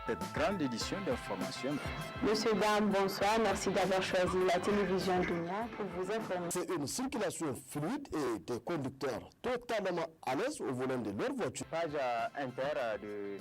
Cette grande édition d'information. Monsieur, dames, bonsoir. Merci d'avoir choisi la télévision Dunia pour vous informer. C'est une circulation fluide et des conducteurs totalement à l'aise au volant de leur voiture. Page inter de...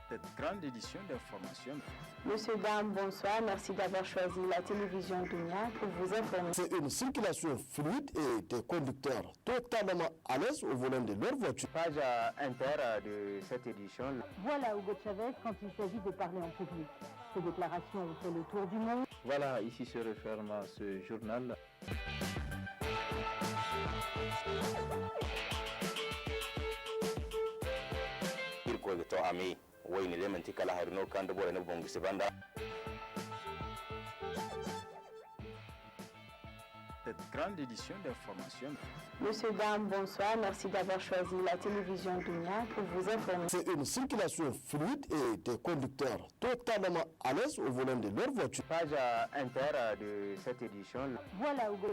Cette grande édition d'information. Monsieur, dames, bonsoir. Merci d'avoir choisi la télévision Dunia pour vous informer. C'est une circulation fluide et des conducteurs totalement à l'aise au volant de leur voiture. Page inter de cette édition. Voilà Hugo Chavez quand il s'agit de parler en public. Ces déclarations ont fait le tour du monde. Voilà, ici se referme ce journal. Cette grande édition d'information. Monsieur, dames, bonsoir. Merci d'avoir choisi la télévision Dunia pour vous informer. C'est une circulation fluide et des conducteurs totalement à l'aise au volant de leur voiture. Page inter de cette édition. Voilà Hugo.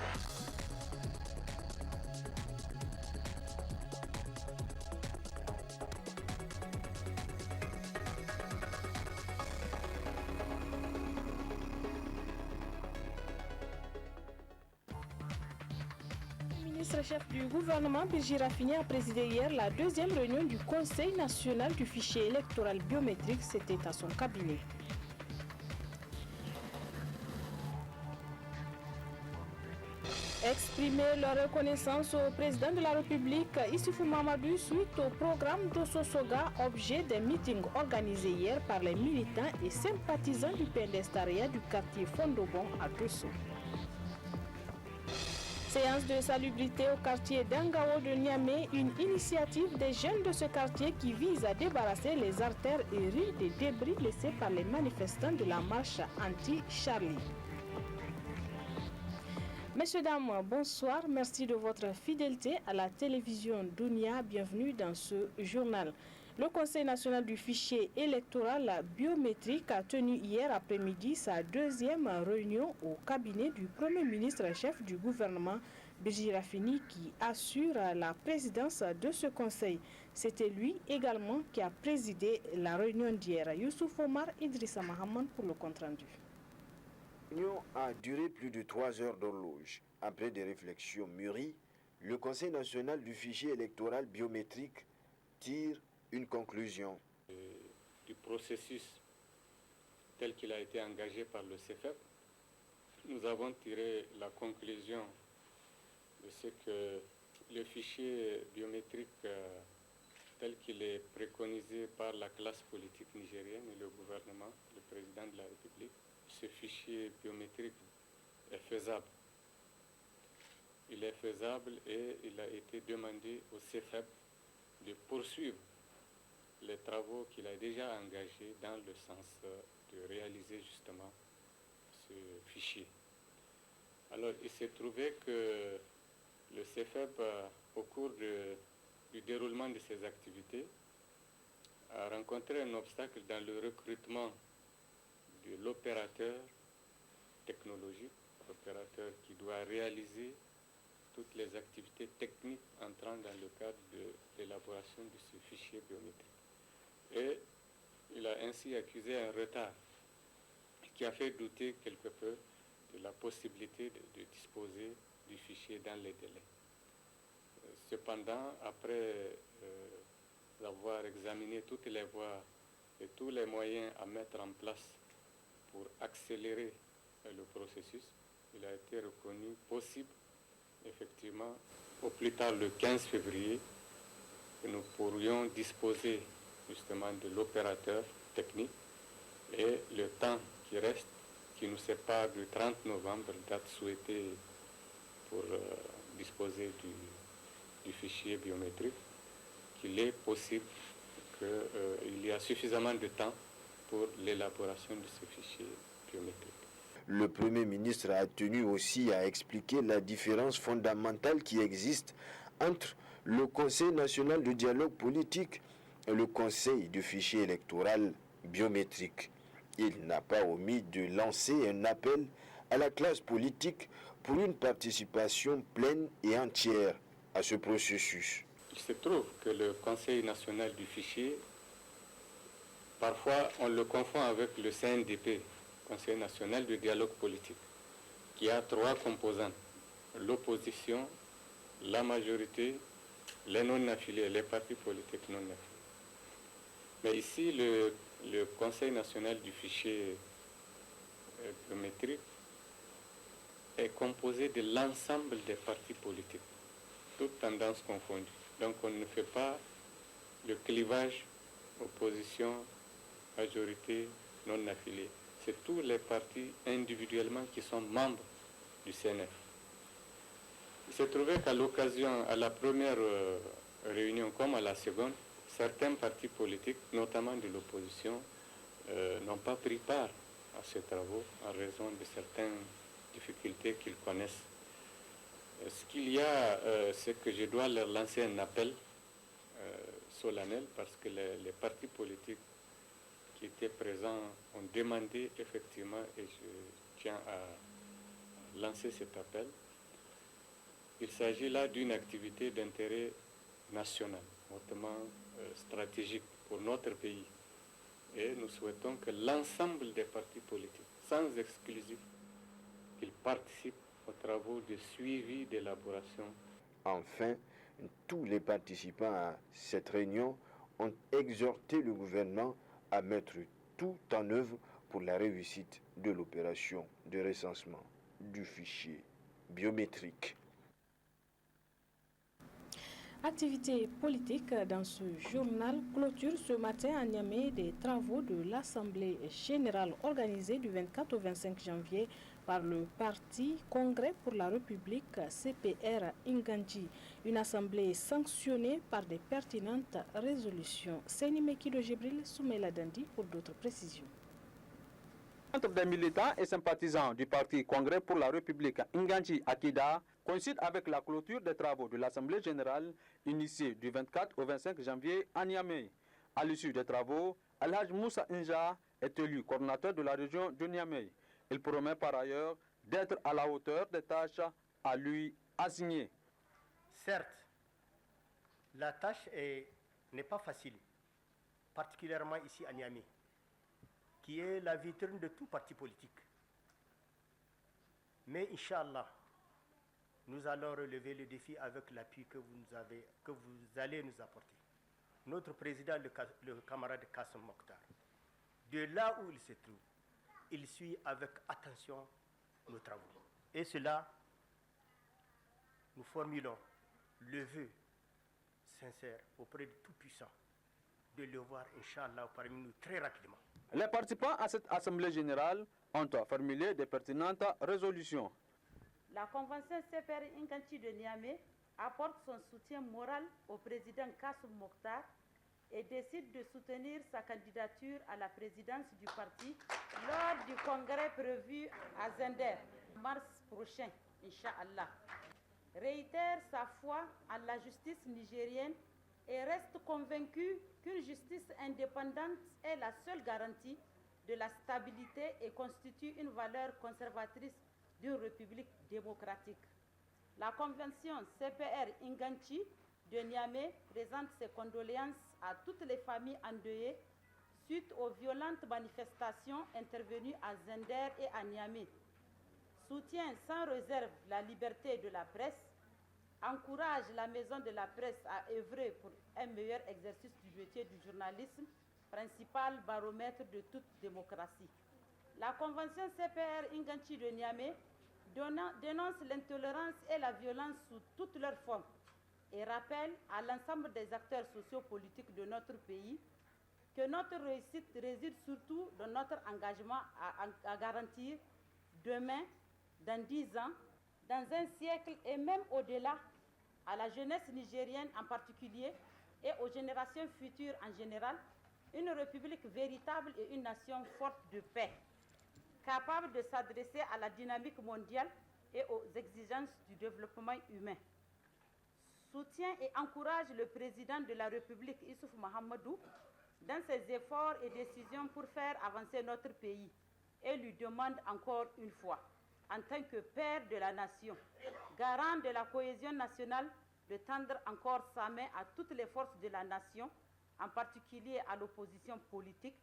Le ministre-chef du gouvernement, Birji Rafini, a présidé hier la deuxième réunion du Conseil national du fichier électoral biométrique. C'était à son cabinet. Exprimer leur reconnaissance au président de la République, Issoufou Mamadou, suite au programme d'Ossosoga, objet des meetings organisés hier par les militants et sympathisants du PNDS Taria du quartier Fondobon à Dosso. Séance de salubrité au quartier d'Angao de Niamey, une initiative des jeunes de ce quartier qui vise à débarrasser les artères et rues des débris laissés par les manifestants de la marche anti-Charlie. Messieurs, dames, bonsoir. Merci de votre fidélité à la télévision Dunia. Bienvenue dans ce journal. Le Conseil national du fichier électoral biométrique a tenu hier après-midi sa deuxième réunion au cabinet du Premier ministre-chef du gouvernement, Birji Rafini, qui assure la présidence de ce conseil. C'était lui également qui a présidé la réunion d'hier. Youssouf Omar, Idrissa Mahaman pour le compte-rendu. La réunion a duré plus de 3 heures d'horloge. Après des réflexions mûries, le Conseil national du fichier électoral biométrique tire une conclusion. Du processus tel qu'il a été engagé par le CFEP, nous avons tiré la conclusion de ce que le fichier biométrique tel qu'il est préconisé par la classe politique nigérienne et le gouvernement, le président de la République, ce fichier biométrique est faisable. Il est faisable et il a été demandé au CFEP de poursuivre les travaux qu'il a déjà engagés dans le sens de réaliser justement ce fichier. Alors il s'est trouvé que le CFEP, au cours du déroulement de ses activités, a rencontré un obstacle dans le recrutement de l'opérateur technologique, l'opérateur qui doit réaliser toutes les activités techniques entrant dans le cadre de l'élaboration de ce fichier biométrique. Et il a ainsi accusé un retard qui a fait douter quelque peu de la possibilité de disposer du fichier dans les délais. Cependant, après avoir examiné toutes les voies et tous les moyens à mettre en place pour accélérer le processus, il a été reconnu possible, effectivement, au plus tard le 15 février, que nous pourrions disposer justement de l'opérateur technique et le temps qui reste, qui nous sépare du 30 novembre, date souhaitée pour disposer du fichier biométrique, qu'il est possible qu'il y a suffisamment de temps pour l'élaboration de ce fichier biométrique. Le Premier ministre a tenu aussi à expliquer la différence fondamentale qui existe entre le Conseil national de dialogue politique et le Conseil du fichier électoral biométrique. Il n'a pas omis de lancer un appel à la classe politique pour une participation pleine et entière à ce processus. Il se trouve que le Conseil national du fichier, parfois on le confond avec le CNDP, Conseil national du dialogue politique, qui a 3 composantes: l'opposition, la majorité, les non-affiliés, les partis politiques non-affiliés. Mais ici, le Conseil national du fichier biométrique est composé de l'ensemble des partis politiques, toutes tendances confondues. Donc on ne fait pas le clivage opposition, majorité, non-affiliés. C'est tous les partis individuellement qui sont membres du CNF. Il s'est trouvé qu'à l'occasion, à la première réunion comme à la seconde, certains partis politiques, notamment de l'opposition, n'ont pas pris part à ces travaux en raison de certaines difficultés qu'ils connaissent. Ce qu'il y a, c'est que je dois leur lancer un appel solennel parce que les partis politiques qui étaient présents ont demandé effectivement, et je tiens à lancer cet appel. Il s'agit là d'une activité d'intérêt national, hautement stratégique pour notre pays. Et nous souhaitons que l'ensemble des partis politiques, sans exclusion, qu'ils participent aux travaux de suivi d'élaboration. Enfin, tous les participants à cette réunion ont exhorté le gouvernement à mettre tout en œuvre pour la réussite de l'opération de recensement du fichier biométrique. Activité politique dans ce journal clôture ce matin à Niamey des travaux de l'Assemblée générale organisée du 24 au 25 janvier par le parti Congrès pour la République CPR Ingandji, une assemblée sanctionnée par des pertinentes résolutions. Seni Mekido Jibril, Soumaïla Dandi pour d'autres précisions. Entre des militants et sympathisants du parti Congrès pour la République Ingandji Akida coïncide avec la clôture des travaux de l'Assemblée générale initiée du 24 au 25 janvier à Niamey. À l'issue des travaux, Alhaj Moussa Inja est élu coordinateur de la région de Niamey. Il promet par ailleurs d'être à la hauteur des tâches à lui assignées. Certes, la tâche n'est pas facile, particulièrement ici à Niamey, qui est la vitrine de tout parti politique. Mais Inch'Allah, nous allons relever le défi avec l'appui que vous allez nous apporter. Notre président, le camarade Kassem Mokhtar, de là où il se trouve, il suit avec attention nos travaux. Et cela, nous formulons le vœu sincère auprès du Tout-Puissant de le voir, Inch'Allah, parmi nous très rapidement. Les participants à cette Assemblée générale ont formulé des pertinentes résolutions. La Convention CPR Ingandji de Niamey apporte son soutien moral au président Kassem Mokhtar et décide de soutenir sa candidature à la présidence du parti lors du congrès prévu à Zender, en mars prochain, Inch'Allah. Réitère sa foi en la justice nigérienne et reste convaincu qu'une justice indépendante est la seule garantie de la stabilité et constitue une valeur conservatrice d'une république démocratique. La convention CPR Ingandji de Niamey présente ses condoléances à toutes les familles endeuillées suite aux violentes manifestations intervenues à Zender et à Niamey. Soutient sans réserve la liberté de la presse, encourage la maison de la presse à œuvrer pour un meilleur exercice du métier du journalisme, principal baromètre de toute démocratie. La convention CPR Ingandji de Niamey dénonce l'intolérance et la violence sous toutes leurs formes et rappelle à l'ensemble des acteurs sociopolitiques de notre pays que notre réussite réside surtout dans notre engagement à garantir demain, dans 10 ans, dans un siècle et même au-delà, à la jeunesse nigérienne en particulier et aux générations futures en général, une république véritable et une nation forte de paix, capable de s'adresser à la dynamique mondiale et aux exigences du développement humain. Soutient et encourage le président de la République, Issouf Mahamadou, dans ses efforts et décisions pour faire avancer notre pays et lui demande encore une fois, en tant que père de la nation, garant de la cohésion nationale, de tendre encore sa main à toutes les forces de la nation, en particulier à l'opposition politique,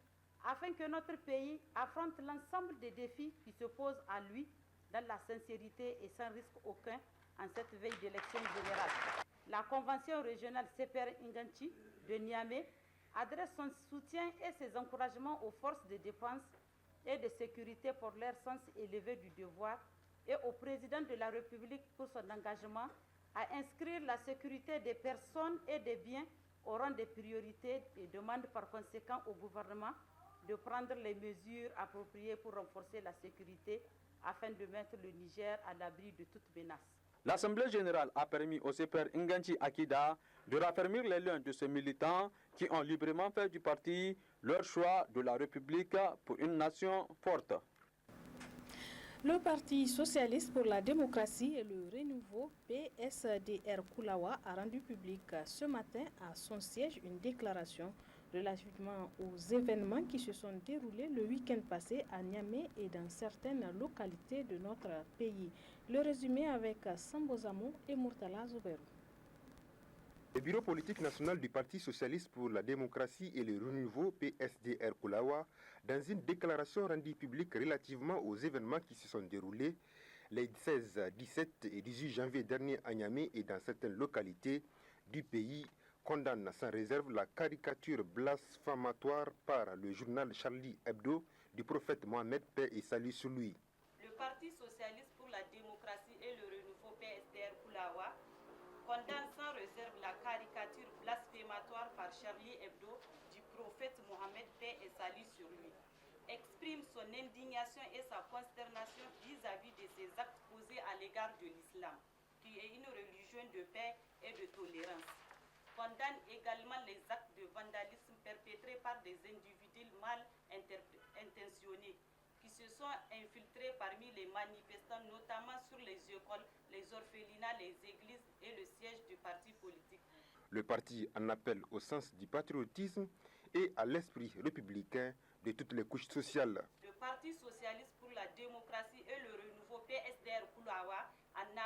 afin que notre pays affronte l'ensemble des défis qui se posent à lui dans la sincérité et sans risque aucun en cette veille d'élection générale. La Convention régionale CPR Inganchi de Niamey adresse son soutien et ses encouragements aux forces de défense et de sécurité pour leur sens élevé du devoir et au président de la République pour son engagement à inscrire la sécurité des personnes et des biens au rang des priorités et demande par conséquent au gouvernement de prendre les mesures appropriées pour renforcer la sécurité afin de mettre le Niger à l'abri de toute menace. L'Assemblée générale a permis au CPR Inganchi Akida de raffermir les liens de ces militants qui ont librement fait du parti leur choix de la République pour une nation forte. Le Parti socialiste pour la démocratie et le renouveau PSDR Koulawa a rendu public ce matin à son siège une déclaration relativement aux événements qui se sont déroulés le week-end passé à Niamey et dans certaines localités de notre pays. Le résumé avec Sambozamo et Murtala Zouberou. Le bureau politique national du Parti socialiste pour la démocratie et le renouveau PSDR Koulawa, dans une déclaration rendue publique relativement aux événements qui se sont déroulés les 16, 17 et 18 janvier dernier à Niamey et dans certaines localités du pays, condamne sans réserve la caricature blasphématoire par le journal Charlie Hebdo du prophète Mohamed, paix et salut sur lui. Le Parti socialiste pour la démocratie et le renouveau PSDR Koulawa condamne sans réserve la caricature blasphématoire par Charlie Hebdo du prophète Mohamed, paix et salut sur lui. Exprime son indignation et sa consternation vis-à-vis de ces actes posés à l'égard de l'islam, qui est une religion de paix et de tolérance. Condamne également les actes de vandalisme perpétrés par des individus mal intentionnés qui se sont infiltrés parmi les manifestants, notamment sur les écoles, les orphelinats, les églises et le siège du parti politique. Le parti en appelle au sens du patriotisme et à l'esprit républicain de toutes les couches sociales. Le Parti socialiste pour la démocratie et le renouveau PSDR Koulawa en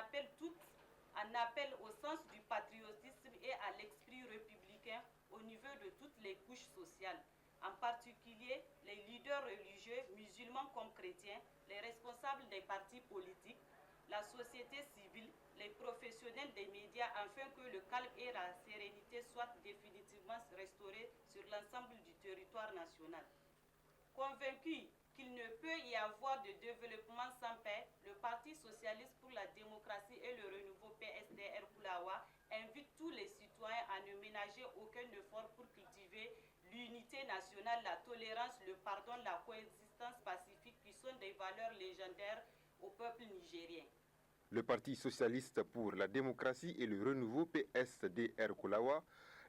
appelle au sens du patriotisme et à l'esprit républicain au niveau de toutes les couches sociales, en particulier les leaders religieux, musulmans comme chrétiens, les responsables des partis politiques, la société civile, les professionnels des médias, afin que le calme et la sérénité soient définitivement restaurés sur l'ensemble du territoire national. Convaincu qu'il ne peut y avoir de développement sans paix, le Parti socialiste pour la démocratie et le renouveau PSDR Koulawa invite tous les citoyens à ne ménager aucun effort pour cultiver l'unité nationale, la tolérance, le pardon, la coexistence pacifique qui sont des valeurs légendaires au peuple nigérien. Le Parti socialiste pour la démocratie et le renouveau PSDR Koulawa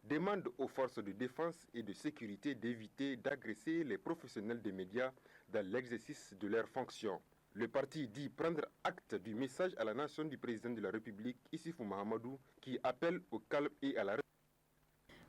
demande aux forces de défense et de sécurité d'éviter d'agresser les professionnels des médias dans l'exercice de leurs fonctions. Le parti dit prendre acte du message à la nation du président de la République, Issoufou Mahamadou, qui appelle au calme et à la...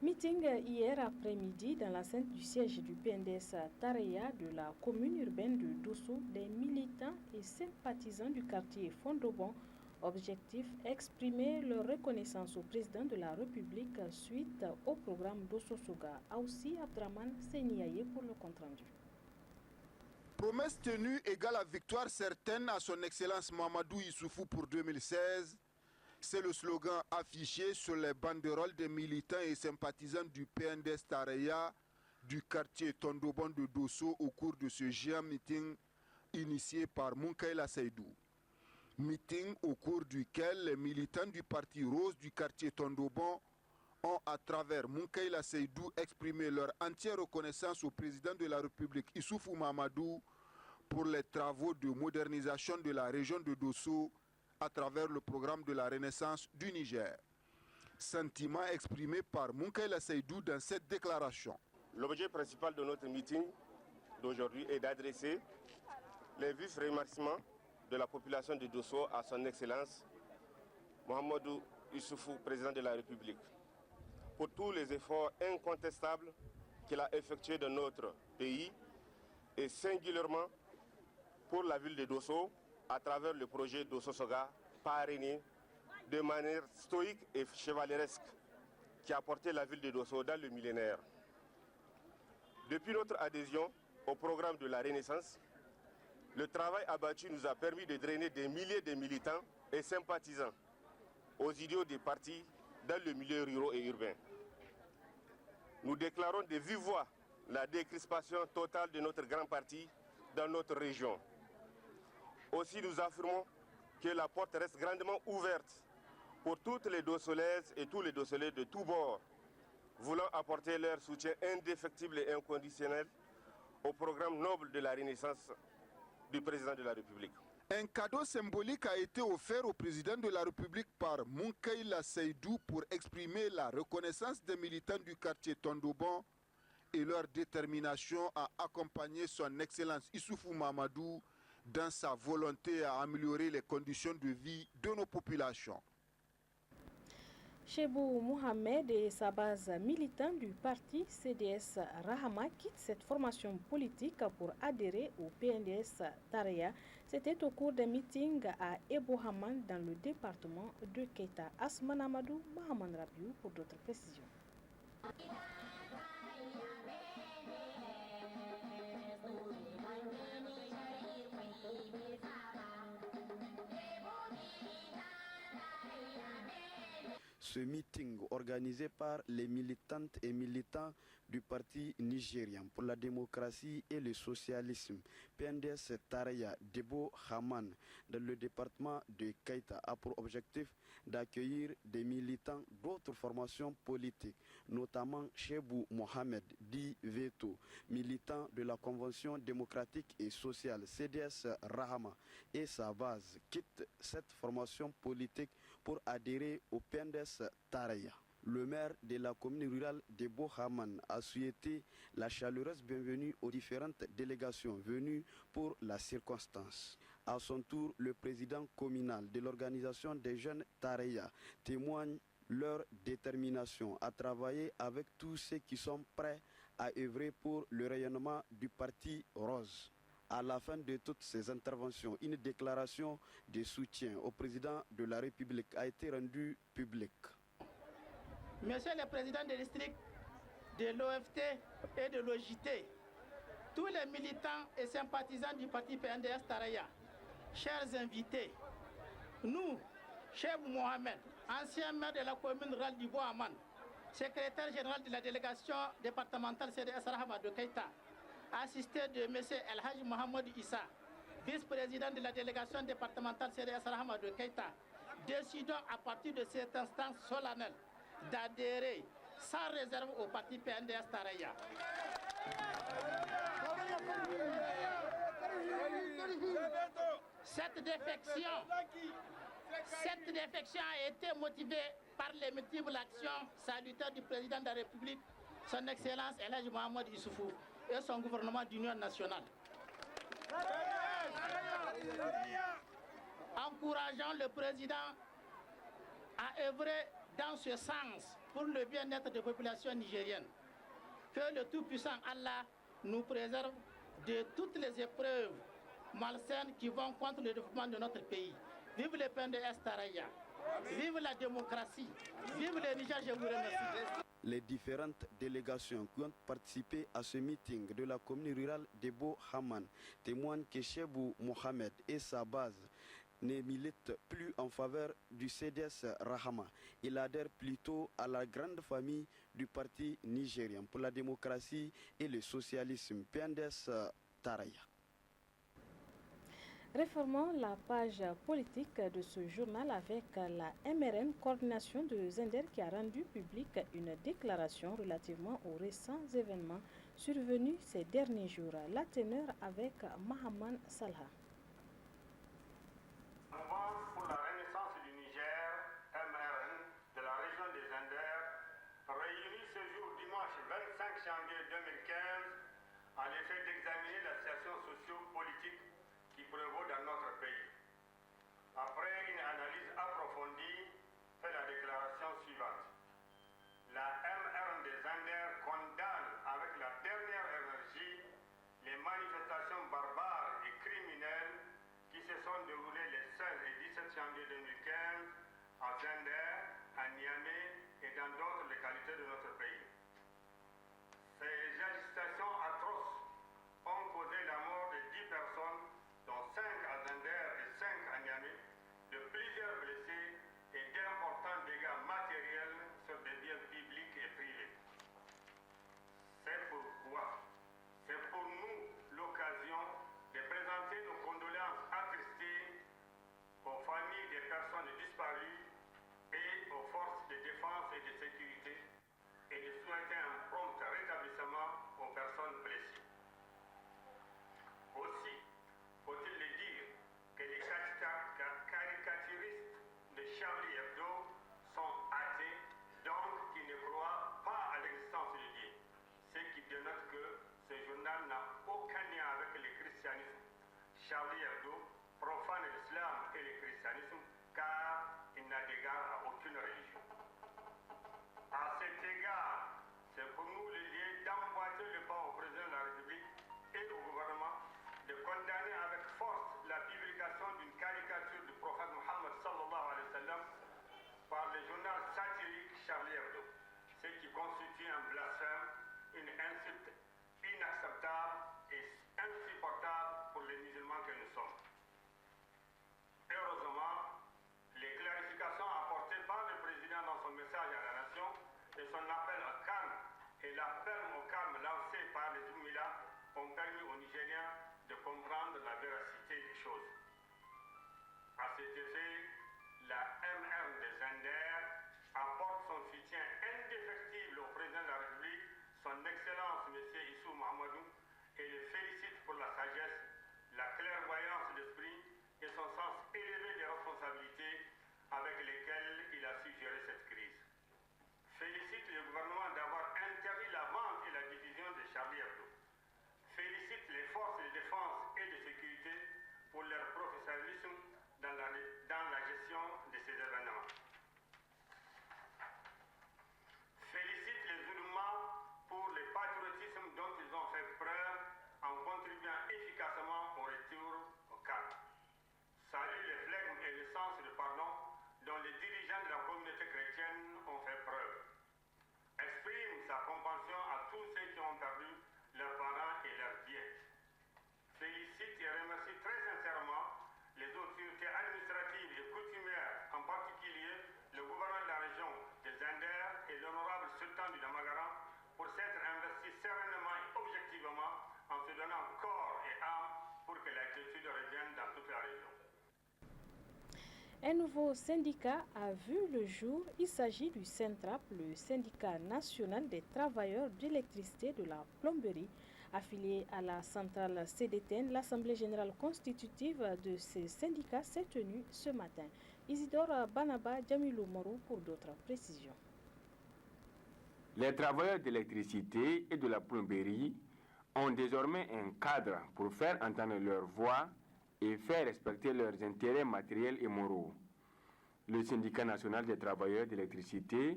Meeting hier après-midi dans l'enceinte du siège du PNDS Tareya de la commune urbaine de Dosso, des militants et sympathisants du quartier Fondobon. Objectif, exprimer leur reconnaissance au président de la République suite au programme Dosso-Soga. Aussi Abdraman Seniaye pour le compte-rendu. Promesse tenue égale à victoire certaine à son excellence Mamadou Issoufou pour 2016. C'est le slogan affiché sur les banderoles des militants et sympathisants du PNDS Tareya du quartier Tondobon de Dosso au cours de ce géant meeting initié par Munkaila Seydou. Meeting au cours duquel les militants du Parti Rose du quartier Tondobon ont, à travers Munkaila Seydou, exprimé leur entière reconnaissance au président de la République Issoufou Mahamadou pour les travaux de modernisation de la région de Dosso à travers le programme de la Renaissance du Niger. Sentiment exprimé par Munkaila Seydou dans cette déclaration. L'objet principal de notre meeting d'aujourd'hui est d'adresser les vifs remerciements de la population de Dosso à son Excellence Mahamadou Issoufou, président de la République, pour tous les efforts incontestables qu'il a effectués dans notre pays et singulièrement pour la ville de Dosso à travers le projet d'Ossosoga, parrainé de manière stoïque et chevaleresque, qui a porté la ville de Dosso dans le millénaire. Depuis notre adhésion au programme de la Renaissance, le travail abattu nous a permis de drainer des milliers de militants et sympathisants aux idéaux des partis dans le milieu rural et urbain. Nous déclarons de vive voix la décrispation totale de notre grand parti dans notre région. Aussi, nous affirmons que la porte reste grandement ouverte pour toutes les Dossolaises et tous les Dossolais de tous bords, voulant apporter leur soutien indéfectible et inconditionnel au programme noble de la Renaissance du président de la République. Un cadeau symbolique a été offert au président de la République par Mounkaïla Seydou pour exprimer la reconnaissance des militants du quartier Tondobon et leur détermination à accompagner son Excellence Issoufou Mamadou dans sa volonté à améliorer les conditions de vie de nos populations. Chebou Mohamed et sa base militante du parti CDS Rahama quittent cette formation politique pour adhérer au PNDS Tareya. C'était au cours d'un meeting à Ebohaman dans le département de Keita. Asman Amadou, Mahaman Rabiou pour d'autres précisions. Ce meeting organisé par les militantes et militants du Parti nigérien pour la démocratie et le socialisme, PNDS Tareya Debo Haman, dans le département de Keita, a pour objectif d'accueillir des militants d'autres formations politiques, notamment Chebou Mohamed Di Veto, militant de la Convention démocratique et sociale CDS Rahama, et sa base quitte cette formation politique pour adhérer au PNDS Tareya. Le maire de la commune rurale de Bohaman a souhaité la chaleureuse bienvenue aux différentes délégations venues pour la circonstance. À son tour, le président communal de l'organisation des jeunes Tareya témoigne leur détermination à travailler avec tous ceux qui sont prêts à œuvrer pour le rayonnement du parti rose. À la fin de toutes ces interventions, une déclaration de soutien au président de la République a été rendue publique. Monsieur le Président du district de l'OFT et de l'OJT, tous les militants et sympathisants du parti PNDS Tareya, chers invités, nous, Chebou Mohamed, ancien maire de la commune rurale du Boaman, secrétaire général de la délégation départementale CDS Rahama de Keita, assisté de M. El Hadj Mohamed Issa, vice-président de la délégation départementale CDS Rahama de Keita, décidons à partir de cette instance solennelle d'adhérer sans réserve au parti PNDS Tareya. Cette défection a été motivée par les multiples actions salutaires du président de la République, son Excellence El Hadj Mohamed Issoufou, et son gouvernement d'union nationale. Encourageant le président à œuvrer dans ce sens pour le bien-être des populations nigériennes. Que le Tout-Puissant Allah nous préserve de toutes les épreuves malsaines qui vont contre le développement de notre pays. Vive le PNDS Tareya, vive la démocratie, vive le Niger, je vous remercie. Les différentes délégations qui ont participé à ce meeting de la commune rurale de Bohaman témoignent que Chebou Mohamed et sa base ne militent plus en faveur du CDS Rahama. Il adhère plutôt à la grande famille du parti nigérien pour la démocratie et le socialisme, PNDS Tareya. Réformons la page politique de ce journal avec la MRN Coordination de Zender qui a rendu publique une déclaration relativement aux récents événements survenus ces derniers jours. La teneur avec Mahaman Salha. Mouvement pour la renaissance du Niger, MRN, de la région des Zender, réuni ce jour dimanche 25 janvier 2015 à l'effet d'examiner la situation socio-politique qui prévaut dans notre pays. Après une analyse approfondie, fait la déclaration suivante. La MRN des Zender condamne avec la dernière énergie les manifestations barbares et criminelles qualité de notre pays. Ces agitations atroces ont causé la mort de 10 personnes, dont 5 à Zender et 5 à Niamey, de plusieurs blessés et d'importants dégâts matériels sur des biens publics et privés. C'est pourquoi c'est pour nous l'occasion de présenter nos condoléances attristées aux familles des personnes disparues et aux forces de défense et de sécurité et de souhaiter un prompt rétablissement aux personnes blessées. Aussi, faut-il le dire, que les caricaturistes de Charlie Hebdo sont athées, donc qui ne croient pas à l'existence de Dieu, ce qui dénote que ce journal n'a aucun lien avec le christianisme. Charlie Hebdo profane l'islam et le christianisme car il n'a d'égard à aucune religion. À cet égard, c'est pour nous le lieu d'emboîter le pas au président de la République et au gouvernement de condamner avec force la publication d'une caricature du prophète Mohammed sallallahu alayhi wa sallam par le journal satirique Charlie Hebdo, ce qui constitue un blasphème, une insulte inacceptable et insupportable pour les musulmans que nous sommes. Heureusement, les clarifications apportées par le président dans son message à la nation et son appel au calme et l'appel au calme lancé par les Oumila ont permis aux Nigériens de comprendre la véracité des choses. À cet effet, la MR de Zender apporte son soutien indéfectible au président de la République, son Excellence M. Issou Mahamadou, et le félicite pour la sagesse, la clairvoyance d'esprit et son sens élevé des responsabilités avec lesquelles il a su gérer cette crise. Félicite le gouvernement d'avoir interdit la vente et la diffusion de Charlie Hebdo. Félicite les forces de défense et de sécurité pour leur professionnalisme dans la gestion de ces événements. Félicite les Oulémas pour le patriotisme dont ils ont fait preuve en contribuant efficacement au retour au calme. Salue le flegme et le sens de pardon dont les dirigeants de la communauté chrétienne ont fait preuve. Exprime sa compassion à tous ceux qui ont perdu leurs parents et leurs biens. Félicite et remercie très sincèrement les autorités administratives et coutumières, en particulier le gouverneur de la région de Zender et l'honorable sultan du Damagaran, pour s'être investis sereinement et objectivement en se donnant corps et âme pour que la quiétude revienne dans toute la région. Un nouveau syndicat a vu le jour. Il s'agit du Centrap, le syndicat national des travailleurs d'électricité de la plomberie. Affilié à la centrale CDTN, l'Assemblée générale constitutive de ces syndicats s'est tenue ce matin. Isidore Banaba Djamilou Morou pour d'autres précisions. Les travailleurs d'électricité et de la plomberie ont désormais un cadre pour faire entendre leur voix et faire respecter leurs intérêts matériels et moraux. Le syndicat national des travailleurs d'électricité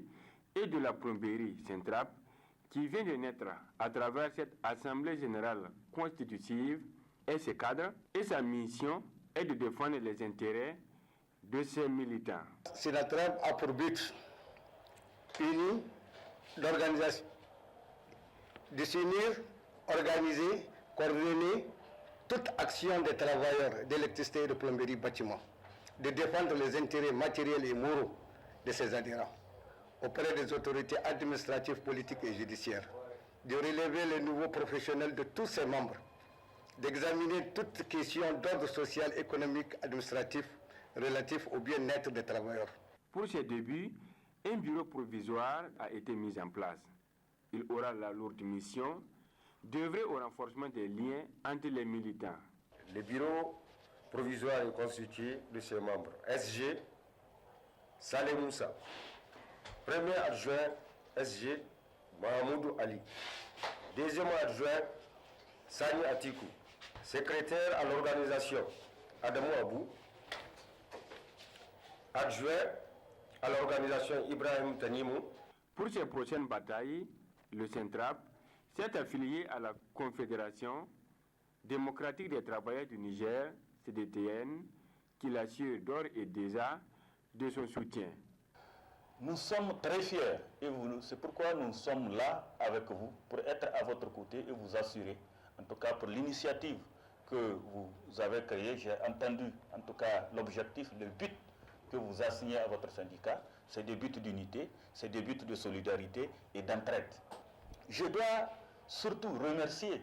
et de la plomberie, Centrap, qui vient de naître à travers cette Assemblée générale constitutive, et ses cadres, et sa mission est de défendre les intérêts de ses militants. Centrap a pour but uni d'organisation, de s'unir, organiser, coordonner toute action des travailleurs d'électricité et de plomberie bâtiment, de défendre les intérêts matériels et moraux de ses adhérents auprès des autorités administratives, politiques et judiciaires, de relever les nouveaux professionnels de tous ses membres, d'examiner toutes questions d'ordre social, économique, administratif relatifs au bien-être des travailleurs. Pour ces débuts, un bureau provisoire a été mis en place. Il aura la lourde mission d'œuvrer au renforcement des liens entre les militants. Le bureau provisoire est constitué de ses membres. SG, Saleh Moussa. Premier adjoint, SG, Mahamoudou Ali. Deuxième adjoint, Sani Atikou. Secrétaire à l'organisation, Adamou Abou. Adjoint à l'organisation, Ibrahim Tanimou. Pour ces prochaines batailles, le Centrap s'est affilié à la Confédération démocratique des travailleurs du Niger, CDTN, qui l'assure d'ores et déjà de son soutien. Nous sommes très fiers et c'est pourquoi nous sommes là avec vous pour être à votre côté et vous assurer, en tout cas pour l'initiative que vous avez créée. J'ai entendu en tout cas l'objectif, le but que vous assignez à votre syndicat, c'est des buts d'unité, c'est des buts de solidarité et d'entraide. Je dois surtout remercier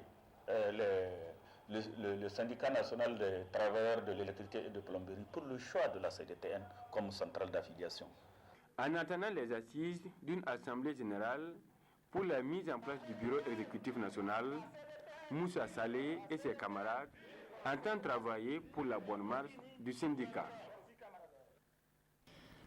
le syndicat national des travailleurs de l'électricité et de plomberie pour le choix de la CDTN comme centrale d'affiliation. En attendant les assises d'une assemblée générale pour la mise en place du bureau exécutif national, Moussa Saleh et ses camarades entendent travailler pour la bonne marche du syndicat.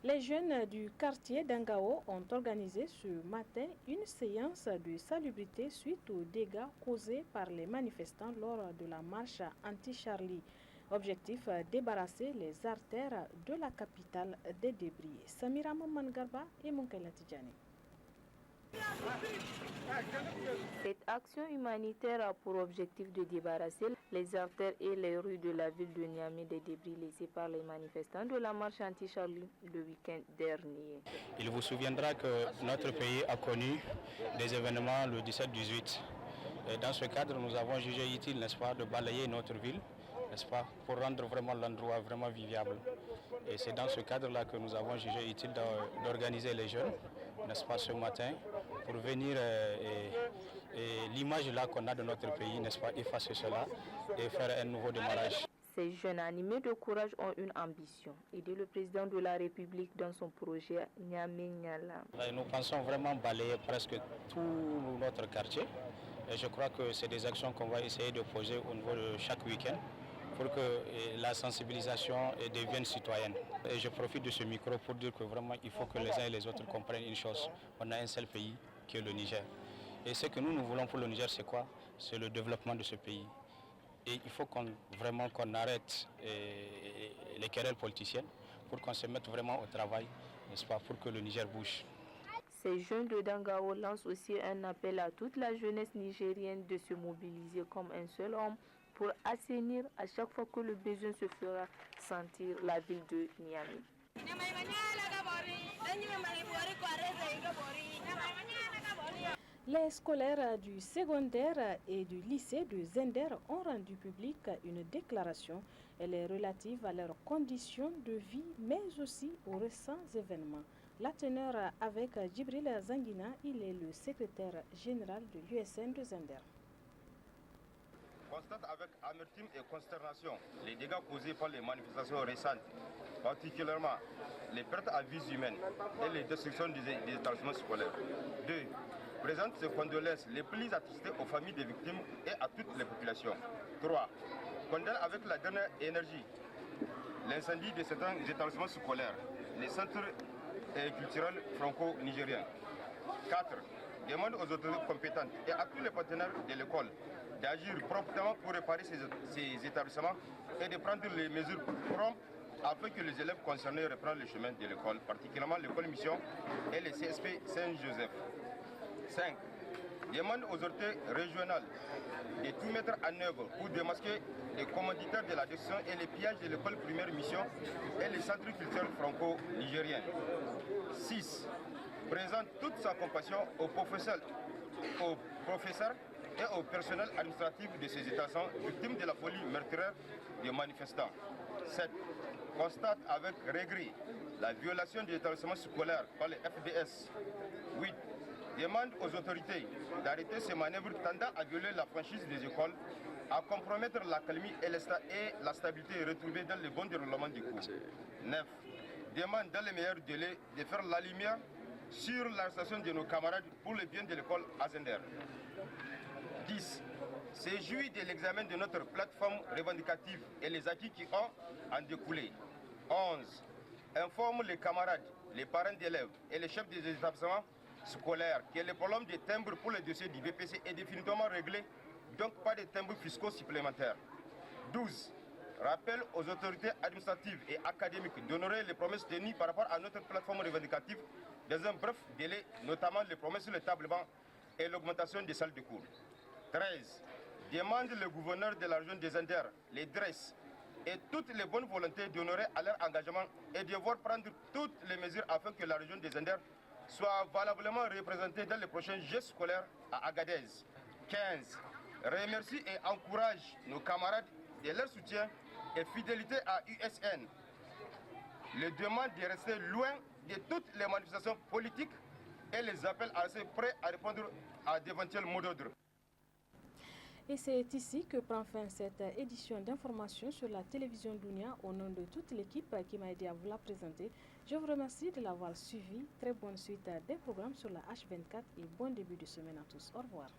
Les jeunes du quartier d'Angao ont organisé ce matin une séance de salubrité suite aux dégâts causés par les manifestants lors de la marche anti-Charlie. Objectif, débarrasser les artères de la capitale des débris. Samira Maman-Garba et Moukela Tidjani. Cette action humanitaire a pour objectif de débarrasser les artères et les rues de la ville de Niamey des débris laissés par les manifestants de la marche anti-Charlie le week-end dernier. Il vous souviendra que notre pays a connu des événements le 17-18. Et dans ce cadre, nous avons jugé utile, n'est-ce pas, de balayer notre ville, n'est-ce pas, pour rendre vraiment l'endroit vraiment vivable. Et c'est dans ce cadre-là que nous avons jugé utile d'organiser les jeunes, n'est-ce pas, ce matin, pour venir et l'image là qu'on a de notre pays, n'est-ce pas, effacer cela et faire un nouveau démarrage. Ces jeunes animés de courage ont une ambition, aider le président de la République dans son projet Niamey-Niala. Nous pensons vraiment balayer presque tout notre quartier. Et je crois que c'est des actions qu'on va essayer de poser au niveau de chaque week-end pour que la sensibilisation devienne citoyenne. Et je profite de ce micro pour dire que vraiment il faut que les uns et les autres comprennent une chose. On a un seul pays qui est le Niger. Et ce que nous voulons pour le Niger, c'est quoi? C'est le développement de ce pays. Et il faut vraiment qu'on arrête les querelles politiciennes pour qu'on se mette vraiment au travail, n'est-ce pas, pour que le Niger bouge. Ces jeunes de Dangao lancent aussi un appel à toute la jeunesse nigérienne de se mobiliser comme un seul homme pour assainir à chaque fois que le besoin se fera sentir la ville de Niamey. Les scolaires du secondaire et du lycée de Zender ont rendu publique une déclaration. Elle est relative à leurs conditions de vie, mais aussi aux récents événements. La teneur avec Djibril Zanguina, il est le secrétaire général de l'USN de Zender. Constate avec amertume et consternation les dégâts causés par les manifestations récentes, particulièrement les pertes à vies humaines et les destructions des établissements scolaires. 2. Présente ses condoléances les plus attristées aux familles des victimes et à toutes les populations. 3. Condamne avec la dernière énergie l'incendie de certains établissements scolaires, les centres culturels franco-nigériens. 4. Demande aux autorités compétentes et à tous les partenaires de l'école d'agir promptement pour réparer ces établissements et de prendre les mesures promptes afin que les élèves concernés reprennent le chemin de l'école, particulièrement l'école mission et le CSP Saint-Joseph. 5. Demande aux autorités régionales de tout mettre en œuvre pour démasquer les commanditaires de la destruction et les pillages de l'école primaire mission et les centres culturels franco-nigériens. 6. Présente toute sa compassion aux professeurs et au personnel administratif de ces établissements victimes de la folie meurtrière des manifestants. 7. Constate avec regret la violation des établissements scolaires par les FDS. 8. Demande aux autorités d'arrêter ces manœuvres tendant à violer la franchise des écoles, à compromettre l'accalmie et la stabilité retrouvée dans le bon déroulement des cours. 9. Demande dans les meilleurs délais de faire la lumière sur l'arrestation de nos camarades pour le bien de l'école à Zender. 10. Se jouit de l'examen de notre plateforme revendicative et les acquis qui ont en découlé. 11. Informe les camarades, les parents d'élèves et les chefs des établissements scolaires que le problème des timbres pour les dossiers du BPC est définitivement réglé, donc pas de timbres fiscaux supplémentaires. 12. Rappelle aux autorités administratives et académiques d'honorer les promesses tenues par rapport à notre plateforme revendicative dans un bref délai, notamment les promesses sur le tablement et l'augmentation des salles de cours. 13. Demande le gouverneur de la région des Zender, les DRES, et toutes les bonnes volontés d'honorer à leur engagement et de devoir prendre toutes les mesures afin que la région des Anders soit valablement représentée dans les prochains Jeux scolaires à Agadez. 15. Remercie et encourage nos camarades de leur soutien et fidélité à USN. Le demande de rester loin de toutes les manifestations politiques et les appels à rester prêts à répondre à d'éventuels mots d'ordre. Et c'est ici que prend fin cette édition d'information sur la télévision Dunia. Au nom de toute l'équipe qui m'a aidé à vous la présenter, je vous remercie de l'avoir suivi. Très bonne suite des programmes sur la H24 et bon début de semaine à tous. Au revoir.